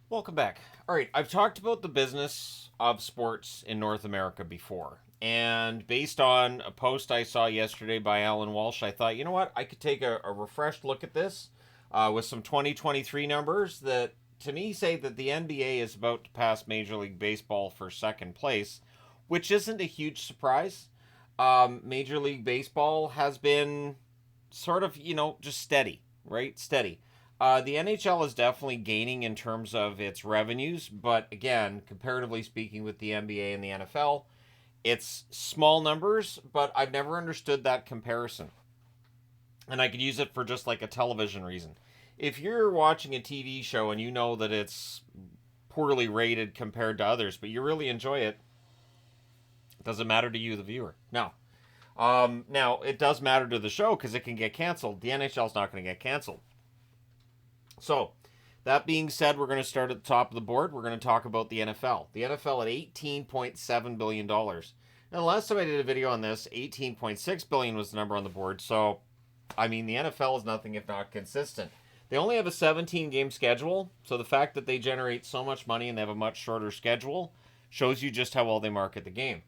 Welcome back. All right, I've talked about the business of sports in North America before. And based on a post I saw yesterday by Alan Walsh, I thought, you know what? I could take a refreshed look at this with some 2023 numbers that, to me, say that the NBA is about to pass Major League Baseball for second place, which isn't a huge surprise. Major League Baseball has been sort of, just steady, right? Steady. The NHL is definitely gaining in terms of its revenues, but again, comparatively speaking with the NBA and the NFL, it's small numbers, but I've never understood that comparison. And I could use it for just like a television reason. If you're watching a TV show and you know that it's poorly rated compared to others, but you really enjoy it, does it matter to you, the viewer? No. Now, it does matter to the show because it can get canceled. The NHL's not going to get canceled. So, that being said, we're going to start at the top of the board. We're going to talk about the NFL. The NFL at $18.7 billion. Now, the last time I did a video on this, $18.6 billion was the number on the board. So, I mean, the NFL is nothing if not consistent. They only have a 17-game schedule, so the fact that they generate so much money and they have a much shorter schedule shows you just how well they market the game.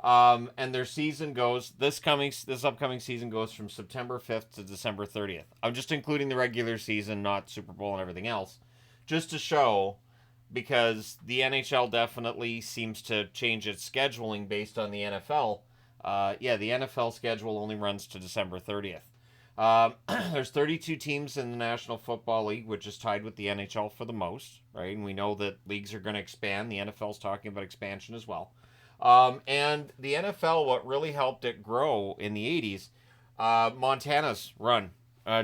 And their season goes this upcoming season goes from September 5th to December 30th. I'm just including the regular season, not Super Bowl and everything else, just to show, because the NHL definitely seems to change its scheduling based on the NFL. The NFL schedule only runs to December 30th. There's 32 teams in the National Football League, which is tied with the NHL for the most, right? And we know that leagues are going to expand. The NFL's talking about expansion as well. And the NFL, what really helped it grow in the 80s, Montana's run.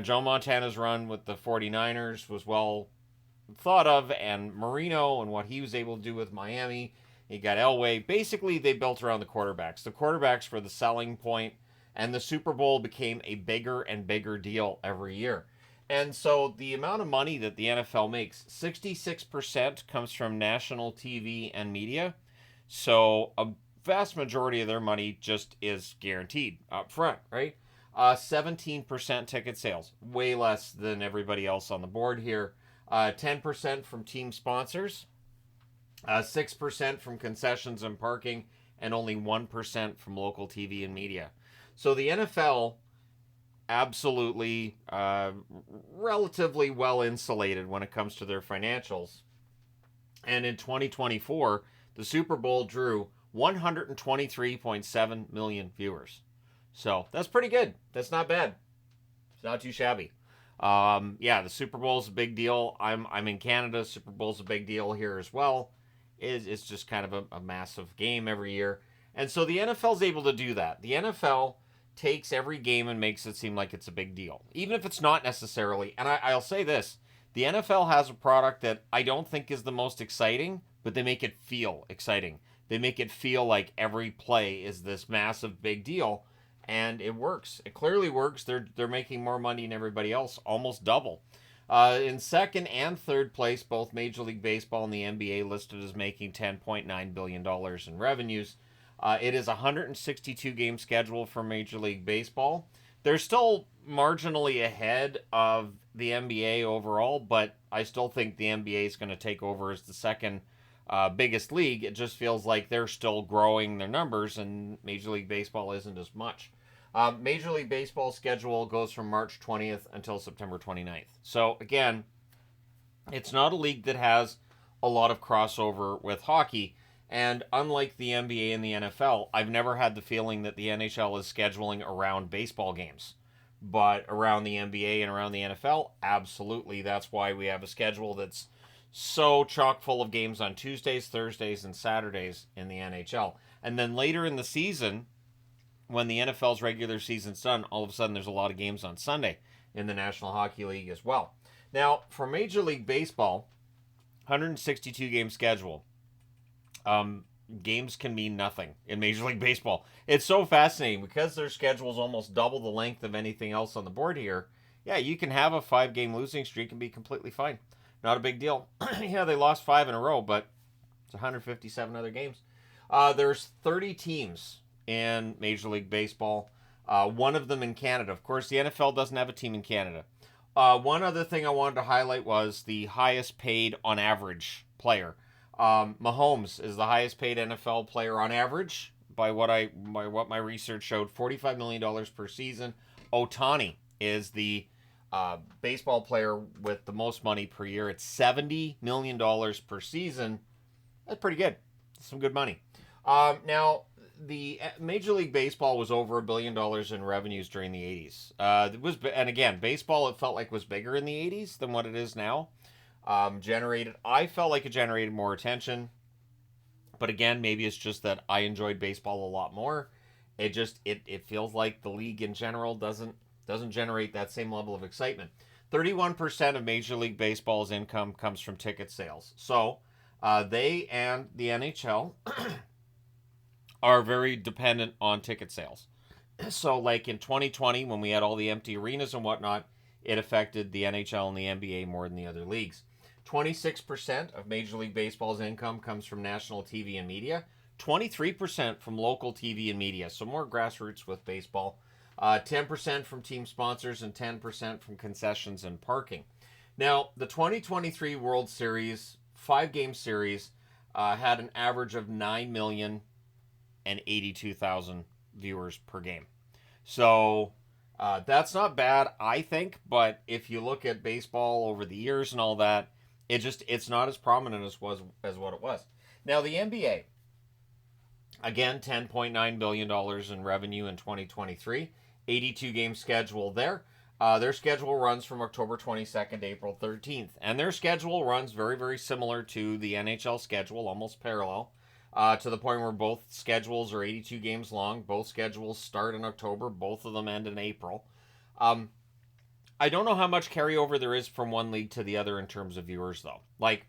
Joe Montana's run with the 49ers was well thought of, and Marino and what he was able to do with Miami. He got Elway. Basically, they built around the quarterbacks. The quarterbacks were the selling point, and the Super Bowl became a bigger and bigger deal every year. And so the amount of money that the NFL makes, 66% comes from national TV and media. So a vast majority of their money just is guaranteed up front, right? 17% ticket sales, way less than everybody else on the board here. 10% from team sponsors, 6% from concessions and parking, and only 1% from local TV and media. So the NFL absolutely relatively well insulated when it comes to their financials. And in 2024, the Super Bowl drew 123.7 million viewers. So that's pretty good. That's not bad. It's not too shabby. The Super Bowl is a big deal. I'm in Canada. Super Bowl's a big deal here as well. It's just kind of a massive game every year. And so the NFL's able to do that. The NFL takes every game and makes it seem like it's a big deal, even if it's not necessarily. And I'll say this, the NFL has a product that I don't think is the most exciting, but they make it feel exciting. They make it feel like every play is this massive big deal, and it works. It clearly works. They're making more money than everybody else, almost double. In second and third place, both Major League Baseball and the NBA listed as making $10.9 billion in revenues. It is a 162 game schedule for Major League Baseball. They're still marginally ahead of the NBA overall, but I still think the NBA is going to take over as the second biggest league. It just feels like they're still growing their numbers, and Major League Baseball isn't as much. Major League Baseball schedule goes from March 20th until September 29th. So, again, it's not a league that has a lot of crossover with hockey. And unlike the NBA and the NFL, I've never had the feeling that the NHL is scheduling around baseball games. But around the NBA and around the NFL, absolutely. That's why we have a schedule that's so chock full of games on Tuesdays, Thursdays, and Saturdays in the NHL. And then later in the season, when the NFL's regular season's done, all of a sudden there's a lot of games on Sunday in the National Hockey League as well. Now, for Major League Baseball, 162 game schedule. Games can mean nothing in Major League Baseball. It's so fascinating because their schedule is almost double the length of anything else on the board here. Yeah, you can have a 5 game losing streak and be completely fine. Not a big deal. Yeah, they lost 5 in a row, but it's 157 other games. There's 30 teams in Major League Baseball. One of them in Canada. Of course, the NFL doesn't have a team in Canada. One other thing I wanted to highlight was the highest paid on average player. Mahomes is the highest paid NFL player on average by what my research showed, $45 million per season. Ohtani is the baseball player with the most money per year. It's $70 million per season. That's pretty good. Some good money. Now, the Major League Baseball was over $1 billion in revenues during the 80s. And again, baseball, it felt like was bigger in the 80s than what it is now. I felt like it generated more attention. But again, maybe it's just that I enjoyed baseball a lot more. It feels like the league in general doesn't generate that same level of excitement. 31% of Major League Baseball's income comes from ticket sales. So they and the NHL are very dependent on ticket sales. So, like in 2020, when we had all the empty arenas and whatnot, it affected the NHL and the NBA more than the other leagues. 26% of Major League Baseball's income comes from national TV and media. 23% from local TV and media, so more grassroots with baseball. 10% from team sponsors and 10% from concessions and parking. Now, the 2023 World Series, 5-game series, had an average of 9,082,000 viewers per game. So that's not bad, I think. But if you look at baseball over the years and all that, it's not as prominent as what it was. Now the NBA, again, $10.9 billion in revenue in 2023, 82-game schedule there. Their schedule runs from October 22nd to April 13th. And their schedule runs very, very similar to the NHL schedule, almost parallel, to the point where both schedules are 82 games long. Both schedules start in October. Both of them end in April. I don't know how much carryover there is from one league to the other in terms of viewers, though. Like,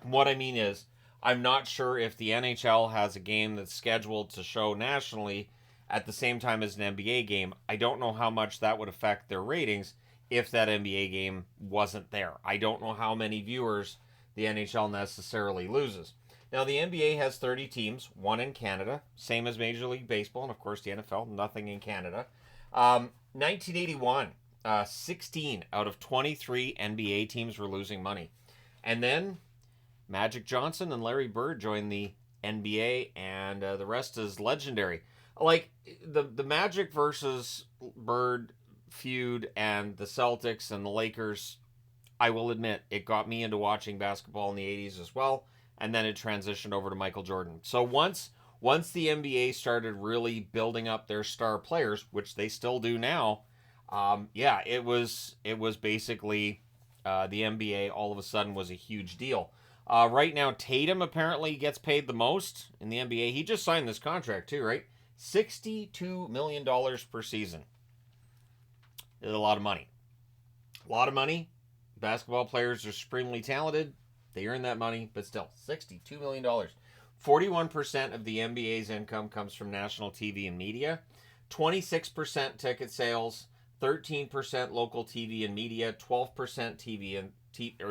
what I mean is, I'm not sure if the NHL has a game that's scheduled to show nationally at the same time as an NBA game. I don't know how much that would affect their ratings if that NBA game wasn't there. I don't know how many viewers the NHL necessarily loses. Now, the NBA has 30 teams, one in Canada, same as Major League Baseball, and of course the NFL, nothing in Canada. 1981, 16 out of 23 NBA teams were losing money. And then Magic Johnson and Larry Bird joined the NBA, and the rest is legendary. Like, the Magic versus Bird feud and the Celtics and the Lakers, I will admit, it got me into watching basketball in the 80s as well, and then it transitioned over to Michael Jordan. So once the NBA started really building up their star players, which they still do now, it was basically the NBA all of a sudden was a huge deal. Right now, Tatum apparently gets paid the most in the NBA. He just signed this contract too, right? $62 million per season. It's a lot of money. A lot of money. Basketball players are supremely talented. They earn that money, but still, $62 million. 41% of the NBA's income comes from national TV and media. 26% ticket sales. 13% local TV and media. 12% TV and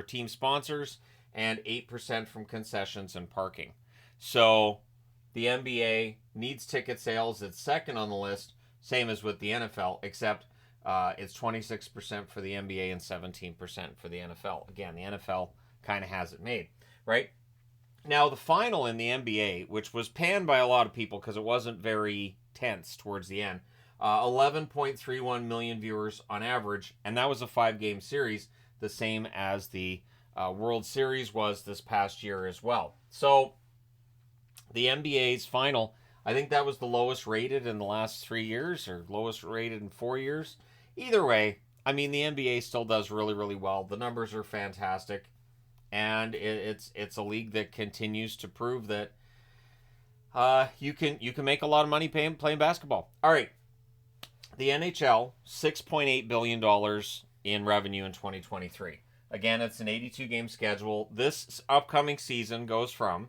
team sponsors. And 8% from concessions and parking. So the NBA needs ticket sales. It's second on the list, same as with the NFL, except it's 26% for the NBA and 17% for the NFL. Again, the NFL kind of has it made, right? Now, the final in the NBA, which was panned by a lot of people because it wasn't very tense towards the end, 11.31 million viewers on average, and that was a 5-game series, the same as the World Series was this past year as well. So the NBA's final, I think that was the lowest rated in the last 3 years, or lowest rated in 4 years. Either way, I mean, the NBA still does really, really well. The numbers are fantastic, and it's a league that continues to prove that you can make a lot of money playing basketball. All right, the NHL, $6.8 billion in revenue in 2023. Again, it's an 82-game schedule. This upcoming season goes from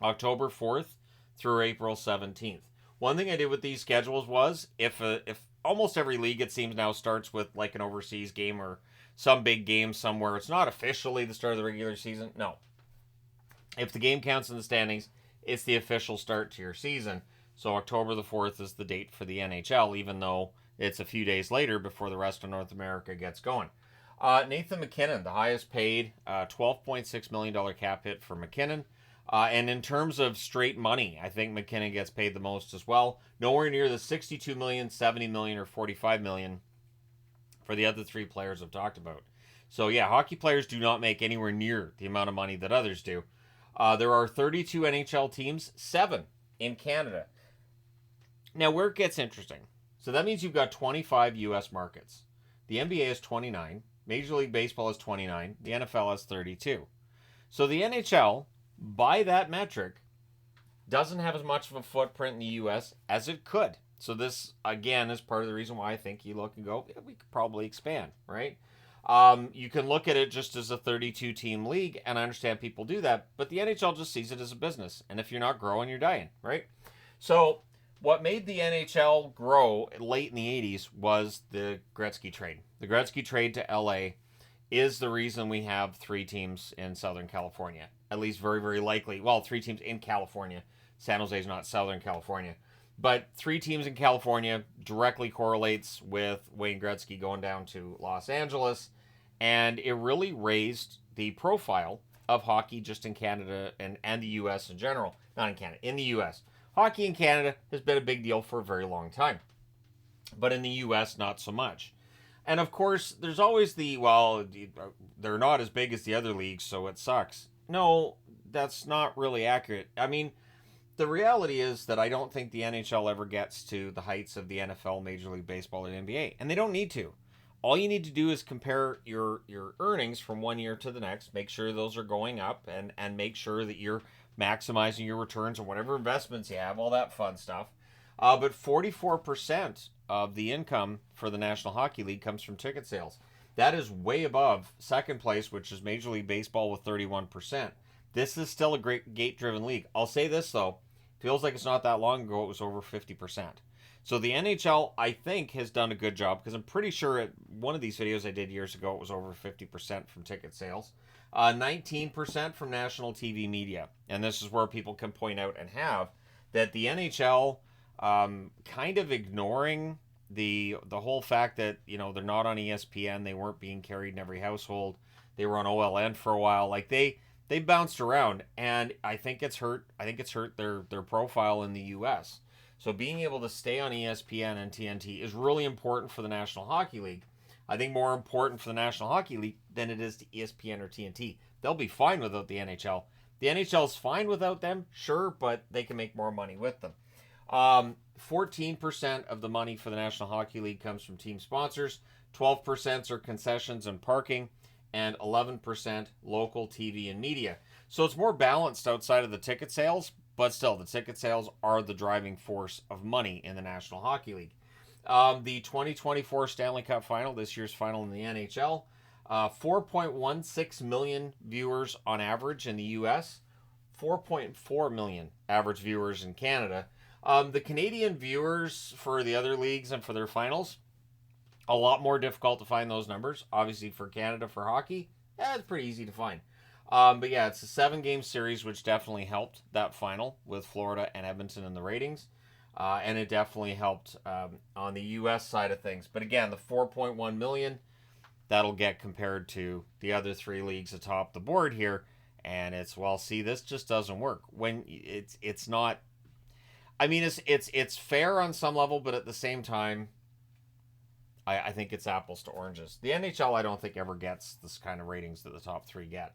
October 4th through April 17th. One thing I did with these schedules was, if almost every league, it seems now, starts with like an overseas game or some big game somewhere. It's not officially the start of the regular season. No. If the game counts in the standings, it's the official start to your season. So October the 4th is the date for the NHL, even though It's a few days later before the rest of North America gets going. Nathan MacKinnon, the highest paid, $12.6 million cap hit for MacKinnon. And in terms of straight money, I think MacKinnon gets paid the most as well. Nowhere near the $62 million, $70 million, or $45 million for the other three players I've talked about. So yeah, hockey players do not make anywhere near the amount of money that others do. There are 32 NHL teams, 7 in Canada. Now, where it gets interesting. So that means you've got 25 U.S. markets. The NBA is 29. Major League Baseball is 29. The NFL is 32. So the NHL, by that metric, doesn't have as much of a footprint in the U.S. as it could. So this, again, is part of the reason why I think you look and go, yeah, we could probably expand, right? You can look at it just as a 32-team league, and I understand people do that, but the NHL just sees it as a business. And if you're not growing, you're dying, right? So what made the NHL grow late in the 80s was the Gretzky trade. The Gretzky trade to LA is the reason we have 3 teams in Southern California. At least very, very likely. Well, 3 teams in California. San Jose is not Southern California. But 3 teams in California directly correlates with Wayne Gretzky going down to Los Angeles. And it really raised the profile of hockey just in Canada and the U.S. in general. Not in Canada, in the U.S. Hockey in Canada has been a big deal for a very long time. But in the U.S., not so much. And of course, there's always they're not as big as the other leagues, so it sucks. No, that's not really accurate. I mean, the reality is that I don't think the NHL ever gets to the heights of the NFL, Major League Baseball, or the NBA. And they don't need to. All you need to do is compare your earnings from one year to the next, make sure those are going up, and make sure that you're maximizing your returns on whatever investments you have, all that fun stuff. But 44% of the income for the National Hockey League comes from ticket sales. That is way above second place, which is Major League Baseball with 31%. This is still a great gate-driven league. I'll say this, though. Feels like it's not that long ago it was over 50%. So the NHL, I think, has done a good job, because I'm pretty sure at one of these videos I did years ago, it was over 50% from ticket sales. 19% from national TV media. And this is where people can point out and have that the NHL kind of ignoring the whole fact that, they're not on ESPN, they weren't being carried in every household, they were on OLN for a while. Like they bounced around, and I think it's hurt their profile in the US. So being able to stay on ESPN and TNT is really important for the National Hockey League. I think more important for the National Hockey League than it is to ESPN or TNT. They'll be fine without the NHL. The NHL's fine without them, sure, but they can make more money with them. 14% of the money for the National Hockey League comes from team sponsors, 12% are concessions and parking, and 11% local TV and media. So it's more balanced outside of the ticket sales, but still, the ticket sales are the driving force of money in the National Hockey League. The 2024 Stanley Cup Final, this year's final in the NHL, 4.16 million viewers on average in the US, 4.4 million average viewers in Canada. The Canadian viewers for the other leagues and for their finals, a lot more difficult to find those numbers. Obviously for Canada, for hockey, it's pretty easy to find. But yeah, it's a 7-game series, which definitely helped that final with Florida and Edmonton in the ratings. And it definitely helped on the U.S. side of things. But again, the 4.1 million, that'll get compared to the other 3 leagues atop the board here. And it's, well, see, this just doesn't work. When it's not, I mean, it's fair on some level, but at the same time, I think it's apples to oranges. The NHL, I don't think, ever gets this kind of ratings that the top 3 get.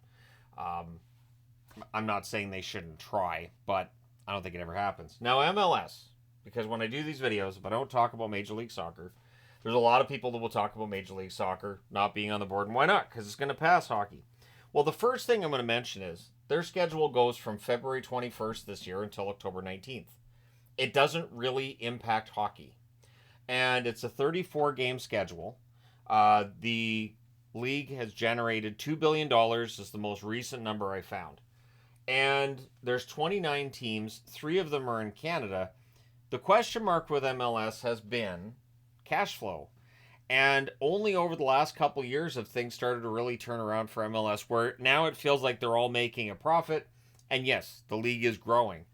I'm not saying they shouldn't try, but I don't think it ever happens. Now, MLS, because when I do these videos, if I don't talk about Major League Soccer, there's a lot of people that will talk about Major League Soccer not being on the board. And why not? Because it's going to pass hockey. Well, the first thing I'm going to mention is their schedule goes from February 21st this year until October 19th. It doesn't really impact hockey. And it's a 34-game schedule. The league has generated $2 billion, is the most recent number I found. And there's 29 teams. 3 of them are in Canada. The question mark with MLS has been cash flow. And only over the last couple years have things started to really turn around for MLS, where now it feels like they're all making a profit. And yes, the league is growing.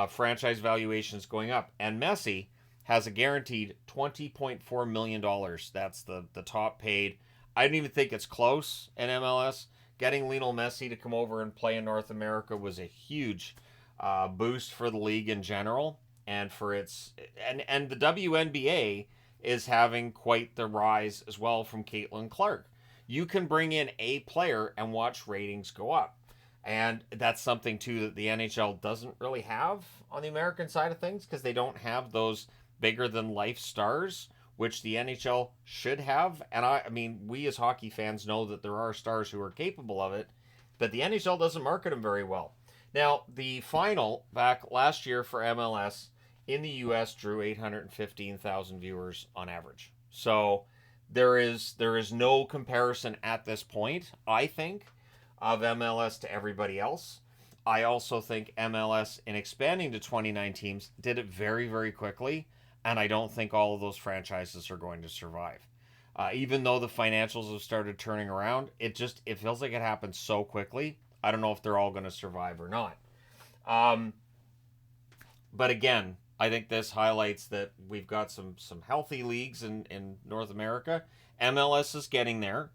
Franchise valuations going up. And Messi has a guaranteed $20.4 million. That's the top paid. I don't even think it's close in MLS. Getting Lionel Messi to come over and play in North America was a huge boost for the league in general, and for its and the WNBA is having quite the rise as well from Caitlin Clark. You can bring in a player and watch ratings go up. And that's something too that the NHL doesn't really have on the American side of things, because they don't have those bigger than life stars, which the NHL should have. And I mean, we as hockey fans know that there are stars who are capable of it, but the NHL doesn't market them very well. Now, the final back last year for MLS in the US drew 815,000 viewers on average. So there is no comparison at this point, I think, of MLS to everybody else. I also think MLS, in expanding to 29 teams, did it very, very quickly, and I don't think all of those franchises are going to survive. Even though the financials have started turning around, it feels like it happened so quickly. I don't know if they're all going to survive or not. But again, I think this highlights that we've got some healthy leagues in North America. MLS is getting there,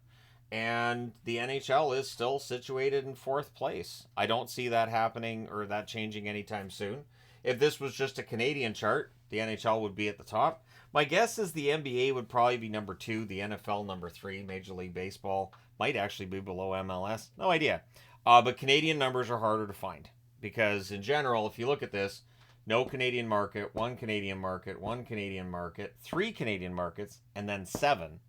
and the NHL is still situated in fourth place. I don't see that happening or that changing anytime soon. If this was just a Canadian chart, the NHL would be at the top. My guess is the NBA would probably be number 2, the NFL number 3, Major League Baseball might actually be below MLS. No idea. But Canadian numbers are harder to find, because in general, if you look at this, no Canadian market, 1 Canadian market, 1 Canadian market, 3 Canadian markets, and then 7.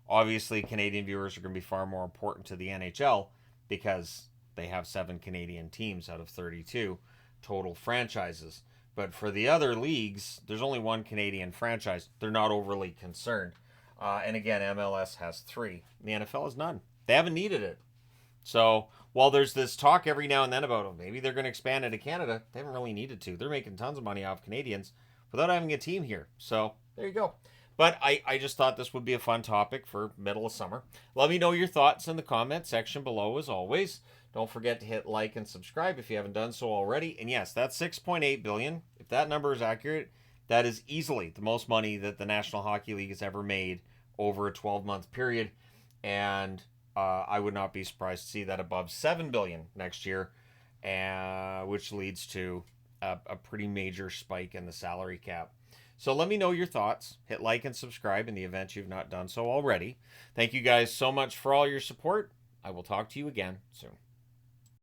Obviously, Canadian viewers are going to be far more important to the NHL because they have 7 Canadian teams out of 32 total franchises. But for the other leagues, there's only 1 Canadian franchise. They're not overly concerned. And again, MLS has 3. The NFL has none. They haven't needed it. So while there's this talk every now and then about, oh, maybe they're going to expand into Canada, they haven't really needed to. They're making tons of money off Canadians without having a team here. So there you go. But I just thought this would be a fun topic for middle of summer. Let me know your thoughts in the comment section below, as always. Don't forget to hit like and subscribe if you haven't done so already. And yes, that's $6.8 billion. If that number is accurate, that is easily the most money that the National Hockey League has ever made over a 12-month period. And I would not be surprised to see that above $7 billion next year, which leads to a pretty major spike in the salary cap. So let me know your thoughts. Hit like and subscribe in the event you've not done so already. Thank you guys so much for all your support. I will talk to you again soon.